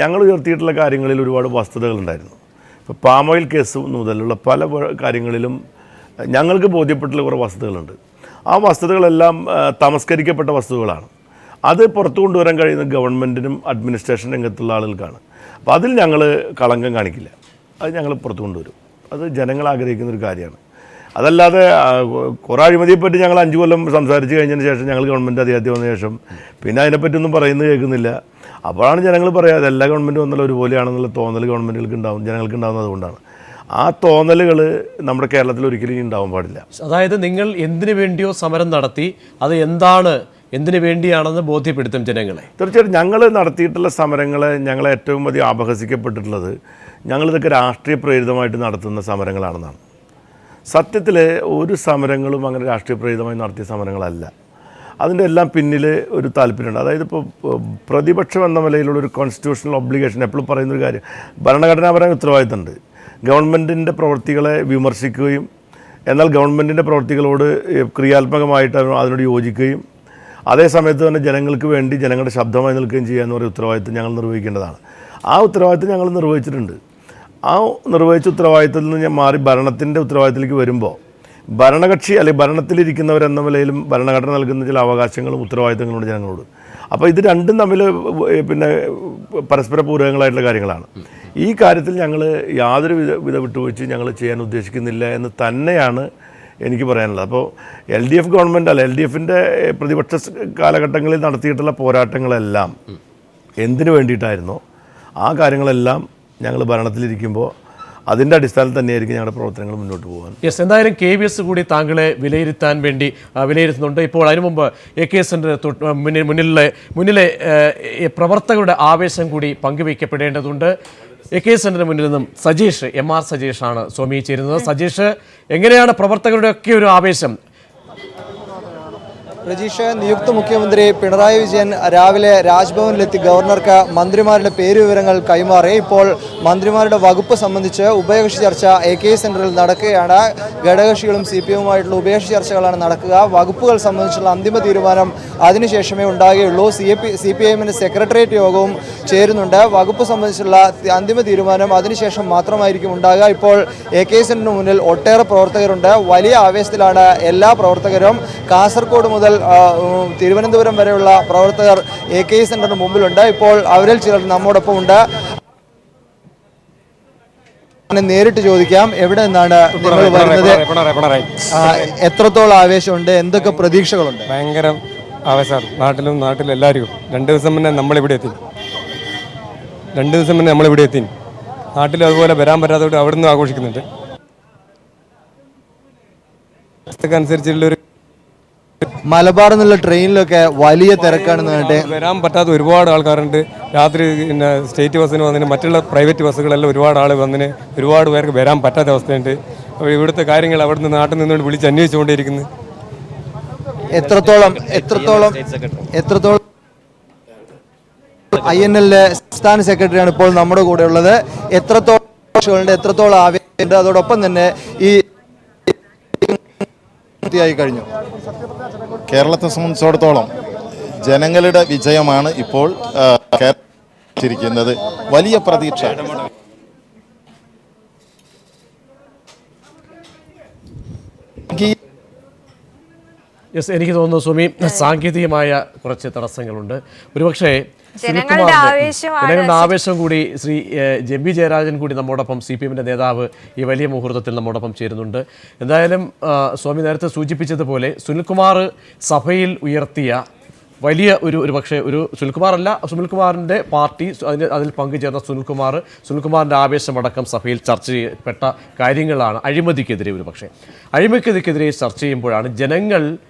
ഞങ്ങൾ ഉയർത്തിയിട്ടുള്ള കാര്യങ്ങളിൽ ഒരുപാട് വസ്തുതകളുണ്ടായിരുന്നു. ഇപ്പോൾ പാം ഓയിൽ കേസ് മുതലുള്ള പല കാര്യങ്ങളിലും ഞങ്ങൾക്ക് ബോധ്യപ്പെട്ടുള്ള കുറേ വസ്തുതകളുണ്ട്. ആ വസ്തുതകളെല്ലാം തമസ്കരിക്കപ്പെട്ട വസ്തുതകളാണ്. അത് പുറത്തു കൊണ്ടുവരാൻ കഴിയുന്ന ഗവൺമെൻറ്റിനും അഡ്മിനിസ്ട്രേഷൻ രംഗത്തുള്ള ആളുകൾക്കാണ്. അപ്പോൾ അതിൽ ഞങ്ങൾ കളങ്കം കാണിക്കില്ല, അത് ഞങ്ങൾ പുറത്തു കൊണ്ടുവരും. അത് ജനങ്ങൾ ആഗ്രഹിക്കുന്നൊരു കാര്യമാണ്. അതല്ലാതെ കുറേ അഴിമതിയെപ്പറ്റി ഞങ്ങൾ 5 കൊല്ലം സംസാരിച്ച് കഴിഞ്ഞതിന് ശേഷം ഞങ്ങൾ ഗവൺമെൻറ് അധികാരത്തിൽ വന്ന ശേഷം പിന്നെ അതിനെപ്പറ്റിയൊന്നും പറയുന്നത് കേൾക്കുന്നില്ല. അപ്പോഴാണ് ജനങ്ങൾ പറയാതെ എല്ലാ ഗവൺമെൻറ് വന്നാലും ഒരുപോലെയാണെന്നുള്ള തോന്നൽ ഗവൺമെൻറ്റുകൾക്ക് ഉണ്ടാവും, ജനങ്ങൾക്ക് ഉണ്ടാകുന്നത് അതുകൊണ്ടാണ്. ആ തോന്നലുകൾ നമ്മുടെ കേരളത്തിൽ ഒരിക്കലും ഉണ്ടാവാൻ പാടില്ല. അതായത് നിങ്ങൾ എന്തിനു വേണ്ടിയോ സമരം നടത്തി, അത് എന്തിനു വേണ്ടിയാണെന്ന് ബോധ്യപ്പെടുത്തും ജനങ്ങളെ. തീർച്ചയായിട്ടും ഞങ്ങൾ നടത്തിയിട്ടുള്ള സമരങ്ങളെ ഞങ്ങളെ ഏറ്റവും അധികം അപഹസിക്കപ്പെട്ടിട്ടുള്ളത് ഞങ്ങളിതൊക്കെ രാഷ്ട്രീയ പ്രേരിതമായിട്ട് നടത്തുന്ന സമരങ്ങളാണെന്നാണ്. സത്യത്തിൽ ഒരു സമരങ്ങളും അങ്ങനെ രാഷ്ട്രീയ പ്രേരിതമായി നടത്തിയ സമരങ്ങളല്ല. അതിൻ്റെ എല്ലാം പിന്നിൽ ഒരു താല്പര്യമുണ്ട്. അതായത് ഇപ്പോൾ പ്രതിപക്ഷം എന്ന നിലയിലുള്ള ഒരു കോൺസ്റ്റിറ്റ്യൂഷണൽ ഒബ്ലിഗേഷൻ എപ്പോഴും പറയുന്നൊരു കാര്യം, ഭരണഘടനാപരമായ ഉത്തരവാദിത്തമുണ്ട്. ഗവൺമെൻറ്റിൻ്റെ പ്രവൃത്തികളെ വിമർശിക്കുകയും എന്നാൽ ഗവൺമെൻറ്റിൻ്റെ പ്രവൃത്തികളോട് ക്രിയാത്മകമായിട്ട് അതിനോട് യോജിക്കുകയും അതേ സമയത്ത് തന്നെ ജനങ്ങൾക്ക് വേണ്ടി ജനങ്ങളുടെ ശബ്ദമായി നിൽക്കുകയും ചെയ്യുക എന്ന് പറയുന്ന ഉത്തരവാദിത്തം ഞങ്ങൾ നിർവഹിക്കേണ്ടതാണ്. ആ ഉത്തരവാദിത്തം ഞങ്ങൾ നിർവഹിച്ചിട്ടുണ്ട്. ആ നിർവഹിച്ച ഉത്തരവാദിത്തത്തിൽ നിന്ന് ഞാൻ മാറി ഭരണത്തിൻ്റെ ഉത്തരവാദിത്തത്തിലേക്ക് വരുമ്പോൾ ഭരണകക്ഷി അല്ലെങ്കിൽ ഭരണത്തിലിരിക്കുന്നവരെന്ന നിലയിലും ഭരണഘടന നൽകുന്ന ചില അവകാശങ്ങളും ഉത്തരവാദിത്തങ്ങളുണ്ട് ജനങ്ങളോട്. അപ്പോൾ ഇത് രണ്ടും തമ്മിൽ പിന്നെ പരസ്പര പൂരകങ്ങളായിട്ടുള്ള കാര്യങ്ങളാണ്. ഈ കാര്യത്തിൽ ഞങ്ങൾ യാതൊരു വിധ വിട്ടുവീഴ്ചയും ഞങ്ങൾ ചെയ്യാൻ ഉദ്ദേശിക്കുന്നില്ല എന്ന് തന്നെയാണ് എനിക്ക് പറയാനുള്ളത്. അപ്പോൾ LDF ഗവൺമെൻറ് അല്ല, LDFിൻ്റെ പ്രതിപക്ഷ കാലഘട്ടങ്ങളിൽ നടത്തിയിട്ടുള്ള പോരാട്ടങ്ങളെല്ലാം എന്തിനു വേണ്ടിയിട്ടായിരുന്നോ ആ കാര്യങ്ങളെല്ലാം ഞങ്ങൾ ഭരണത്തിലിരിക്കുമ്പോൾ അതിൻ്റെ അടിസ്ഥാനത്തിൽ തന്നെയായിരിക്കും ഞങ്ങളുടെ പ്രവർത്തനങ്ങൾ മുന്നോട്ട് പോകാൻ. യെസ്, എന്തായാലും KVS കൂടി താങ്കളെ വിലയിരുത്താൻ വേണ്ടി വിലയിരുത്തുന്നുണ്ട്. ഇപ്പോൾ അതിനു മുമ്പ് AK സെന്റർ മുന്നിലെ പ്രവർത്തകരുടെ ആവേശം കൂടി പങ്കുവയ്ക്കപ്പെടേണ്ടതുണ്ട്. AK സെന്ററിന് മുന്നിൽ നിന്നും സജീഷ് MR സജീഷാണ് സ്വാമി ചേരുന്നത്. സജീഷ്, എങ്ങനെയാണ് പ്രവർത്തകരുടെ ഒക്കെ ഒരു ആവേശം? പ്രജീഷ്, നിയുക്ത മുഖ്യമന്ത്രി പിണറായി വിജയൻ രാവിലെ രാജ്ഭവനിലെത്തി ഗവർണർക്ക് മന്ത്രിമാരുടെ പേരുവിവരങ്ങൾ കൈമാറി. ഇപ്പോൾ മന്ത്രിമാരുടെ വകുപ്പ് സംബന്ധിച്ച് ഉഭയകക്ഷി ചർച്ച AK സെന്ററിൽ നടക്കുകയാണ്. ഘടകകക്ഷികളും CPIയുമായിട്ടുള്ള ഉഭയകക്ഷി ചർച്ചകളാണ് നടക്കുക. വകുപ്പുകൾ സംബന്ധിച്ചുള്ള അന്തിമ തീരുമാനം അതിനുശേഷമേ ഉണ്ടാകുകയുള്ളൂ. CPIഎമ്മിൻ്റെ സെക്രട്ടേറിയറ്റ് യോഗവും ചേരുന്നുണ്ട്. വകുപ്പ് സംബന്ധിച്ചുള്ള അന്തിമ തീരുമാനം അതിനുശേഷം മാത്രമായിരിക്കും ഉണ്ടാകുക. ഇപ്പോൾ AK സെന്ററിന് മുന്നിൽ ഒട്ടേറെ പ്രവർത്തകരുണ്ട്. വലിയ ആവേശത്തിലാണ് എല്ലാ പ്രവർത്തകരും. കാസർഗോഡ് മുതൽ തിരുവനന്തപുരം വരെയുള്ള പ്രവർത്തകർ AK സെന്ററിന് മുമ്പിലുണ്ട്. ഇപ്പോൾ അവരിൽ ചിലർ നമ്മോടൊപ്പം ഉണ്ട്. നേരിട്ട് ചോദിക്കാം, എവിടെ നിന്നാണ് നിങ്ങൾ വരുന്നത്? എത്രത്തോളം ആവേശമുണ്ട്? എന്തൊക്കെ പ്രതീക്ഷകളുണ്ട്? ഭയങ്കര ആവേശമാണ് നാട്ടിലും എല്ലാവരും. 2 ദിവസം മുന്നേ നമ്മളിവിടെ എത്തി. നാട്ടിലും അതുപോലെ വരാൻ പറ്റാത്തതുകൊണ്ട് അവിടെ നിന്ന് ആഘോഷിക്കുന്നുണ്ട്. അനുസരിച്ചുള്ളൊരു മലബാറിൽ നിന്നുള്ള ട്രെയിനിലൊക്കെ വലിയ തിരക്കാണെന്ന് വരാൻ പറ്റാത്ത ഒരുപാട് ആൾക്കാരുണ്ട്. രാത്രി പിന്നെ സ്റ്റേറ്റ് ബസ്സിന് വന്നതിന് മറ്റുള്ള പ്രൈവറ്റ് ബസ്സുകളെല്ലാം ഒരുപാട് ആൾ വന്നതിന് ഒരുപാട് പേർക്ക് വരാൻ പറ്റാത്ത അവസ്ഥയുണ്ട്. അപ്പോൾ ഇവിടുത്തെ കാര്യങ്ങൾ അവിടുന്ന് നാട്ടിൽ നിന്നുകൊണ്ട് വിളിച്ച് അന്വേഷിച്ചുകൊണ്ടിരിക്കുന്നു. എത്രത്തോളം INLന്റെ സംസ്ഥാന സെക്രട്ടറിയാണ് ഇപ്പോൾ നമ്മുടെ കൂടെ ഉള്ളത്. എത്രത്തോളം ആവേശമുണ്ട്? അതോടൊപ്പം തന്നെ ഈ കഴിഞ്ഞു കേരളത്തെ സംബന്ധിച്ചിടത്തോളം ജനങ്ങളുടെ വിജയമാണ് ഇപ്പോൾ കേരളത്തിരിക്കുന്നത്. വലിയ പ്രതീക്ഷ. യെസ്, എനിക്ക് തോന്നുന്നു സ്വാമി സാങ്കേതികമായ കുറച്ച് തടസ്സങ്ങളുണ്ട്. ഒരുപക്ഷേ ജനങ്ങളുടെ ആവേശം കൂടി ശ്രീ JB ജയരാജൻ കൂടി നമ്മോടൊപ്പം CPIഎമ്മിൻ്റെ നേതാവ് ഈ വലിയ മുഹൂർത്തത്തിൽ നമ്മോടൊപ്പം ചേരുന്നുണ്ട്. എന്തായാലും സ്വാമി നേരത്തെ സൂചിപ്പിച്ചതുപോലെ സുനിൽകുമാർ സഭയിൽ ഉയർത്തിയ വലിയ ഒരു സുനിൽകുമാറിൻ്റെ പാർട്ടി അതിൽ പങ്കുചേർന്ന സുനിൽകുമാറിൻ്റെ ആവേശമടക്കം സഭയിൽ ചർച്ച ചെയ്യപ്പെട്ട കാര്യങ്ങളാണ്. അഴിമതിക്കെതിരെ ചർച്ച ചെയ്യുമ്പോഴാണ് ജനങ്ങൾ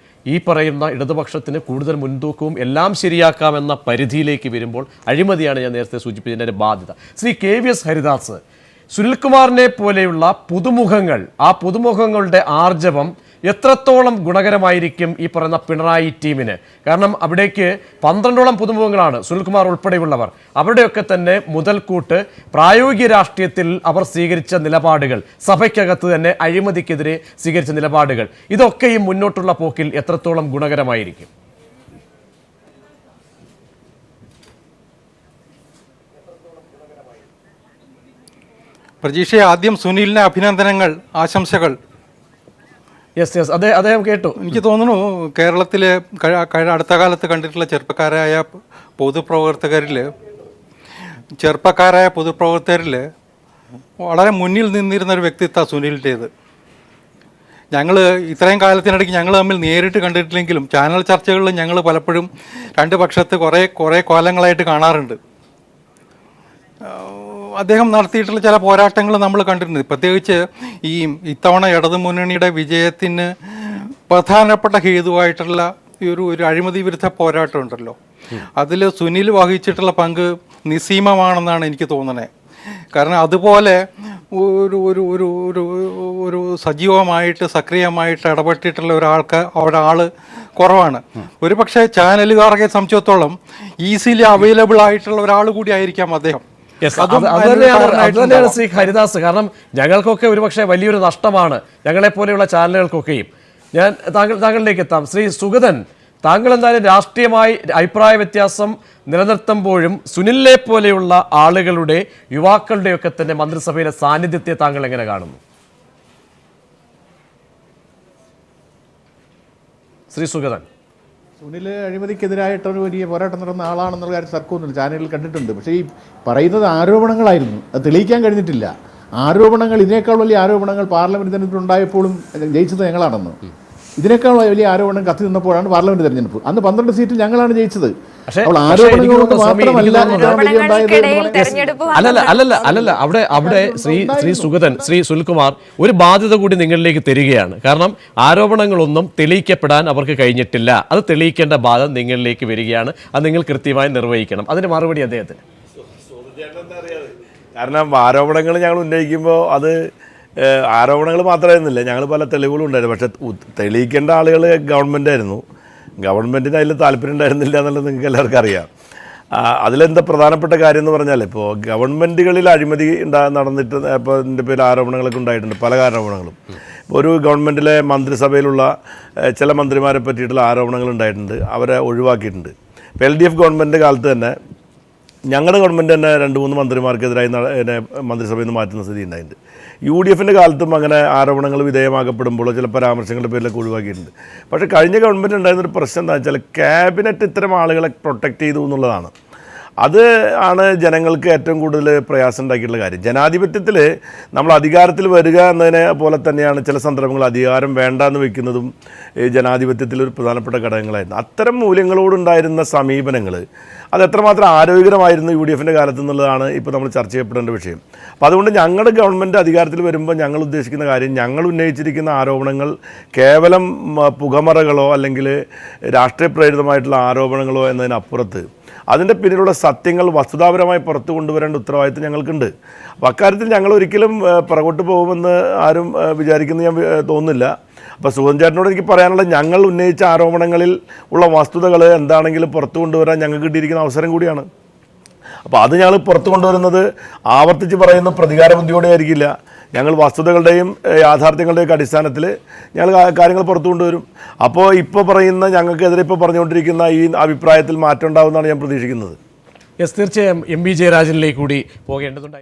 ഈ പറയുന്ന ഇടതുപക്ഷത്തിന് കൂടുതൽ മുൻതൂക്കവും എല്ലാം ശരിയാക്കാമെന്ന പരിധിയിലേക്ക് വരുമ്പോൾ അഴിമതിയാണ് ഞാൻ നേരത്തെ സൂചിപ്പിച്ചതിൻ്റെ ബാധ്യത. ശ്രീ KVS ഹരിദാസ്, സുനിൽകുമാറിനെ പോലെയുള്ള പുതുമുഖങ്ങൾ, ആ പുതുമുഖങ്ങളുടെ ആർജവം എത്രത്തോളം ഗുണകരമായിരിക്കും ഈ പറയുന്ന പിണറായി ടീമിന്? കാരണം അവിടേക്ക് 12ഓളം പുതുമുഖങ്ങളാണ്, സുനിൽകുമാർ ഉൾപ്പെടെയുള്ളവർ. അവരുടെയൊക്കെ തന്നെ മുതൽക്കൂട്ട് പ്രായോഗിക രാഷ്ട്രീയത്തിൽ അവർ സ്വീകരിച്ച നിലപാടുകൾ, സഭയ്ക്കകത്ത് തന്നെ അഴിമതിക്കെതിരെ സ്വീകരിച്ച നിലപാടുകൾ, ഇതൊക്കെയും മുന്നോട്ടുള്ള പോക്കിൽ എത്രത്തോളം ഗുണകരമായിരിക്കും? പ്രജീഷയെ ആദ്യം സുനിലിന് അഭിനന്ദനങ്ങൾ, ആശംസകൾ. യെസ്, അദ്ദേഹം കേട്ടു. എനിക്ക് തോന്നുന്നു കേരളത്തിലെ അടുത്ത കാലത്ത് കണ്ടിട്ടുള്ള ചെറുപ്പക്കാരായ പൊതുപ്രവർത്തകരിൽ വളരെ മുന്നിൽ നിന്നിരുന്ന ഒരു വ്യക്തിത്വ സുനിലിൻ്റേത്. ഞങ്ങൾ ഇത്രയും കാലത്തിനിടയ്ക്ക് ഞങ്ങൾ തമ്മിൽ നേരിട്ട് കണ്ടിട്ടില്ലെങ്കിലും ചാനൽ ചർച്ചകളിൽ ഞങ്ങൾ പലപ്പോഴും രണ്ട് പക്ഷത്ത് കുറേ കാലങ്ങളായിട്ട് കാണാറുണ്ട്. അദ്ദേഹം നടത്തിയിട്ടുള്ള ചില പോരാട്ടങ്ങൾ നമ്മൾ കണ്ടിട്ടുണ്ട്. പ്രത്യേകിച്ച് ഇത്തവണ ഇടതുമുന്നണിയുടെ വിജയത്തിന് പ്രധാനപ്പെട്ട ഹേതുവായിട്ടുള്ള ഒരു അഴിമതി വിരുദ്ധ പോരാട്ടം ഉണ്ടല്ലോ, അതിൽ സുനിൽ വഹിച്ചിട്ടുള്ള പങ്ക് നിസ്സീമമാണെന്നാണ് എനിക്ക് തോന്നുന്നത്. കാരണം അതുപോലെ ഒരു സജീവമായിട്ട് സക്രിയമായിട്ട് ഇടപെട്ടിട്ടുള്ള ഒരാൾ കുറവാണ്. ഒരു പക്ഷേ ചാനലുകാരെ സംബന്ധിച്ചിടത്തോളം ഈസിലി അവൈലബിൾ ആയിട്ടുള്ള ഒരാൾ കൂടി ആയിരിക്കാം അദ്ദേഹം. അതുതന്നെയാണ് ശ്രീ ഹരിദാസ്. കാരണം ഞങ്ങൾക്കൊക്കെ ഒരുപക്ഷെ വലിയൊരു നഷ്ടമാണ്, ഞങ്ങളെപ്പോലെയുള്ള ചാനലുകൾക്കൊക്കെയും. ഞാൻ താങ്കളിലേക്ക് എത്താം. ശ്രീ സുഗതൻ, താങ്കൾ എന്തായാലും രാഷ്ട്രീയമായി അഭിപ്രായ വ്യത്യാസം നിലനിർത്തുമ്പോഴും സുനിലിനെ പോലെയുള്ള ആളുകളുടെ യുവാക്കളുടെയൊക്കെ തന്നെ മന്ത്രിസഭയിലെ സാന്നിധ്യത്തെ താങ്കൾ എങ്ങനെ കാണുന്നു? ശ്രീ സുഗതൻ. സുനിൽ അഴിമതിക്കെതിരായിട്ടൊരു വലിയ പോരാട്ടം നടന്ന ആളാണെന്നുള്ള കാര്യം തർക്കമൊന്നുമില്ല, ചാനലിൽ കണ്ടിട്ടുണ്ട്. പക്ഷേ ഈ പറയുന്നത് ആരോപണങ്ങളായിരുന്നു, അത് തെളിയിക്കാൻ കഴിഞ്ഞിട്ടില്ല. ആരോപണങ്ങൾ, ഇതിനേക്കാൾ വലിയ ആരോപണങ്ങൾ പാർലമെന്റ് തെരഞ്ഞെടുപ്പിൽ ഉണ്ടായപ്പോഴും ജയിച്ചത് ഞങ്ങളാണെന്ന്. ഇതിനേക്കാൾ വലിയ ആരോപണം കത്തി നിന്നപ്പോഴാണ് പാർലമെന്റ് തെരഞ്ഞെടുപ്പ്. അന്ന് 12 സീറ്റിൽ ഞങ്ങളാണ് ജയിച്ചത്. പക്ഷേ അപ്പോൾ എനിക്ക് ആരോപണങ്ങൾ കൊണ്ട് തോന്നുന്നു സ്വാമി, മാത്രമല്ല എനിക്ക് ഇത്തവണ വിജയം ഉണ്ടായത് എന്ന് പറയുന്നത്. അല്ലല്ല അവിടെ ശ്രീ സുനിൽകുമാർ ഒരു ബാധ്യത കൂടി നിങ്ങളിലേക്ക് തരികയാണ്. കാരണം ആരോപണങ്ങളൊന്നും തെളിയിക്കപ്പെടാൻ അവർക്ക് കഴിഞ്ഞിട്ടില്ല. അത് തെളിയിക്കേണ്ട ബാധ്യത നിങ്ങളിലേക്ക് വരികയാണ്. അത് നിങ്ങൾ കൃത്യമായി നിർവഹിക്കണം. അതിന് മറുപടി അദ്ദേഹത്തിന്. കാരണം ആരോപണങ്ങൾ ഞങ്ങൾ ഉന്നയിക്കുമ്പോൾ അത് ആരോപണങ്ങൾ മാത്രമായിരുന്നില്ല, ഞങ്ങൾ പല തെളിവുകളും ഉണ്ടായിരുന്നു. പക്ഷേ തെളിയിക്കേണ്ട ആളുകൾ ഗവൺമെൻറ്റായിരുന്നു. ഗവൺമെൻറ്റിന് അതിൽ താല്പര്യം ഉണ്ടായിരുന്നില്ല എന്നുള്ളത് നിങ്ങൾക്ക് എല്ലാവർക്കും അറിയാം. അതിലെന്താ പ്രധാനപ്പെട്ട കാര്യം എന്ന് പറഞ്ഞാൽ, ഇപ്പോൾ ഗവൺമെൻറ്റുകളിൽ അഴിമതി നടന്നിട്ട് ഇപ്പോൾ ഇതിൻ്റെ പേരിൽ ആരോപണങ്ങളൊക്കെ ഉണ്ടായിട്ടുണ്ട്, പല ആരോപണങ്ങളും. ഒരു ഗവൺമെൻറ്റിലെ മന്ത്രിസഭയിലുള്ള ചില മന്ത്രിമാരെ പറ്റിയിട്ടുള്ള ആരോപണങ്ങൾ ഉണ്ടായിട്ടുണ്ട്, അവരെ ഒഴിവാക്കിയിട്ടുണ്ട്. ഇപ്പോൾ LDF ഗവൺമെൻറ് കാലത്ത് തന്നെ ഞങ്ങളുടെ ഗവൺമെൻറ് തന്നെ 2-3 മന്ത്രിമാർക്കെതിരായി മന്ത്രിസഭയിൽ നിന്ന് മാറ്റുന്ന സ്ഥിതി ഉണ്ടായിട്ടുണ്ട്. UDFൻ്റെ കാലത്തും അങ്ങനെ ആരോപണങ്ങൾ വിധേയമാക്കപ്പെടുമ്പോഴോ ചില പരാമർശങ്ങളുടെ പേരിലൊക്കെ ഒഴിവാക്കിയിട്ടുണ്ട്. പക്ഷേ കഴിഞ്ഞ ഗവൺമെൻറ് ഉണ്ടായിരുന്നൊരു പ്രശ്നം എന്താ വെച്ചാൽ, ക്യാബിനറ്റ് ഇത്തരം ആളുകളെ പ്രൊട്ടക്റ്റ് ചെയ്തു എന്നുള്ളതാണ്. അത് ആണ് ജനങ്ങൾക്ക് ഏറ്റവും കൂടുതൽ പ്രയാസം ഉണ്ടാക്കിയിട്ടുള്ള കാര്യം. ജനാധിപത്യത്തിൽ നമ്മൾ അധികാരത്തിൽ വരിക എന്നതിനെ പോലെ തന്നെയാണ് ചില സന്ദർഭങ്ങൾ അധികാരം വേണ്ട എന്ന് വയ്ക്കുന്നതും ജനാധിപത്യത്തിലൊരു പ്രധാനപ്പെട്ട ഘടകങ്ങളായിരുന്നു. അത്തരം മൂല്യങ്ങളോടുണ്ടായിരുന്ന സമീപനങ്ങൾ അത് എത്രമാത്രം ആരോഗ്യകരമായിരുന്നു UDFൻ്റെ കാലത്ത് എന്നുള്ളതാണ് ഇപ്പോൾ നമ്മൾ ചർച്ച ചെയ്യപ്പെടേണ്ട വിഷയം. അപ്പോൾ അതുകൊണ്ട് ഞങ്ങളുടെ ഗവൺമെൻറ് അധികാരത്തിൽ വരുമ്പോൾ ഞങ്ങൾ ഉദ്ദേശിക്കുന്ന കാര്യം, ഞങ്ങൾ ഉന്നയിച്ചിരിക്കുന്ന ആരോപണങ്ങൾ കേവലം പുകമറകളോ അല്ലെങ്കിൽ രാഷ്ട്രീയ പ്രേരിതമായിട്ടുള്ള ആരോപണങ്ങളോ എന്നതിനപ്പുറത്ത് അതിൻ്റെ പിന്നിലുള്ള സത്യങ്ങൾ വസ്തുതാപരമായി പുറത്തു കൊണ്ടുവരേണ്ട ഉത്തരവാദിത്വം ഞങ്ങൾക്കുണ്ട്. അപ്പോൾ അക്കാര്യത്തിൽ ഞങ്ങൾ ഒരിക്കലും പുറകോട്ട് പോകുമെന്ന് ആരും വിചാരിക്കുന്നത് ഞാൻ തോന്നുന്നില്ല. അപ്പോൾ സുഗതൻ ചേട്ടനോട് എനിക്ക് പറയാനുള്ള, ഞങ്ങൾ ഉന്നയിച്ച ആരോപണങ്ങളിൽ ഉള്ള വസ്തുതകൾ എന്താണെങ്കിലും പുറത്തു കൊണ്ടുവരാൻ ഞങ്ങൾക്ക് കിട്ടിയിരിക്കുന്ന അവസരം കൂടിയാണ്. അപ്പോൾ അത് ഞങ്ങൾ പുറത്തു കൊണ്ടുവരുന്നത് ആവർത്തിച്ച് പറയുന്ന പ്രതികാര ബുദ്ധിയോടെ ആയിരിക്കില്ല. ഞങ്ങൾ വസ്തുതകളുടെയും യാഥാർത്ഥ്യങ്ങളുടെയൊക്കെ അടിസ്ഥാനത്തിൽ ഞങ്ങൾ കാര്യങ്ങൾ പുറത്തു കൊണ്ടുവരും. അപ്പോൾ ഇപ്പോൾ പറയുന്ന ഞങ്ങൾക്കെതിരെ ഇപ്പോൾ പറഞ്ഞുകൊണ്ടിരിക്കുന്ന ഈ അഭിപ്രായത്തിൽ മാറ്റം ഉണ്ടാവുമെന്നാണ് ഞാൻ പ്രതീക്ഷിക്കുന്നത്. തീർച്ചയായും MV ജയരാജനിലേക്ക് കൂടി പോകേണ്ടതുണ്ട്.